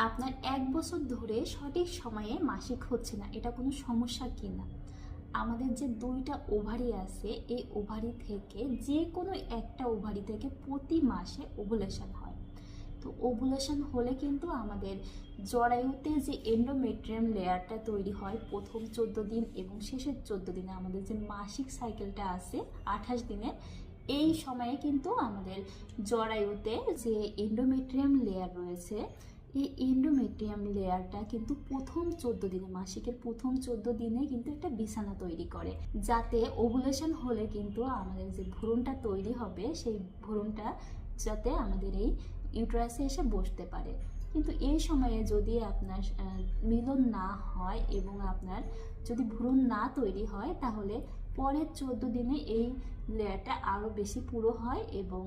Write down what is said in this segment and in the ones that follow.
আপনার 1 বছর ধরে সঠিক সময়ে মাসিক হচ্ছে না, এটা কোনো সমস্যা কি না? আমাদের যে 2টা ওভারি আছে, এই ওভারি থেকে যে কোনো একটা ওভারি থেকে প্রতি মাসে ওভুলেশন হয়। তো ওভুলেশন হলে কিন্তু আমাদের জরায়ুতে যে এন্ডোমেট্রিয়াম লেয়ারটা তৈরি হয় প্রথম 14 দিন এবং শেষের 14 দিনে, আমাদের যে মাসিক সাইকেলটা আছে 28 দিনের, এই সময়ে কিন্তু আমাদের জরায়ুতে যে এন্ডোমেট্রিয়াম লেয়ার রয়েছে, এই এন্ডোমেট্রিয়াম লেয়ারটা কিন্তু প্রথম 14 দিনে, মাসিকের প্রথম 14 দিনে কিন্তু একটা বিছানা তৈরি করে, যাতে ওভুলেশন হলে কিন্তু আমাদের যে ভ্রূণটা তৈরি হবে, সেই ভ্রূণটা যাতে আমাদের এই ইউটেরাসে এসে বসতে পারে। কিন্তু এই সময়ে যদি আপনার মিলন না হয় এবং আপনার যদি ভ্রূণ না তৈরি হয়, তাহলে পরের 14 দিনে এই লেয়ারটা আরও বেশি পুরো হয় এবং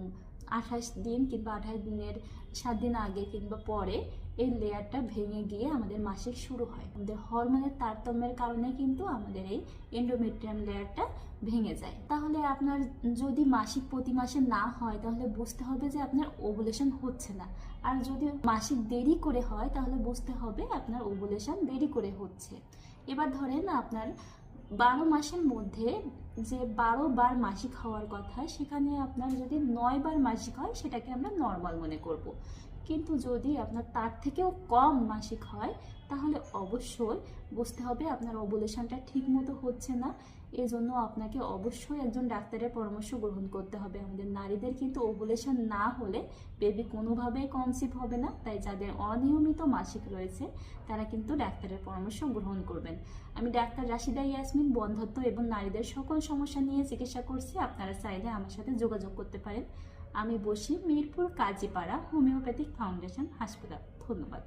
28 দিন কিংবা 28 দিনের 7 দিন আগে কিংবা পরে এই লেয়ারটা ভেঙে গিয়ে আমাদের মাসিক শুরু হয়। আমাদের হরমোনের তারতম্যের কারণে কিন্তু আমাদের এই এন্ডোমেট্রিয়াম লেয়ারটা ভেঙে যায়। তাহলে আপনার যদি মাসিক প্রতি মাসে না হয়, তাহলে বুঝতে হবে যে আপনার ওভুলেশন হচ্ছে না। আর যদি মাসিক দেরি করে হয়, তাহলে বুঝতে হবে আপনার ওভুলেশন দেরি করে হচ্ছে। এবার ধরেন আপনার 12 মাসের মধ্যে যে 12বার মাসিক হওয়ার কথা, সেখানে আপনার যদি 9বার মাসিক হয়, সেটাকে আমরা নর্মাল মনে করব। কিন্তু যদি আপনার তার থেকেও কম মাসিক হয়, তাহলে অবশ্যই বুঝতে হবে আপনার ওভুলেশনটা ঠিক মতো হচ্ছে না। এজন্য আপনাকে অবশ্যই একজন ডাক্তারের পরামর্শ গ্রহণ করতে হবে। আমাদের নারীদের কিন্তু ওভুলেশন না হলে বেবি কোনোভাবেই কনসিভ হবে না। তাই যাদের অনিয়মিত মাসিক রয়েছে, তারা কিন্তু ডাক্তারের পরামর্শ গ্রহণ করবেন। আমি ডাক্তার রাশিদা ইয়াসমিন বন্ধ্যত্ব এবং নারীদের সকল সমস্যা নিয়ে চিকিৎসা করছি। আপনারা চাইলে আমার সাথে যোগাযোগ করতে পারেন। আমি বসি মিরপুর কাজীপাড়া হোমিওপ্যাথিক ফাউন্ডেশন হাসপাতাল। ধন্যবাদ।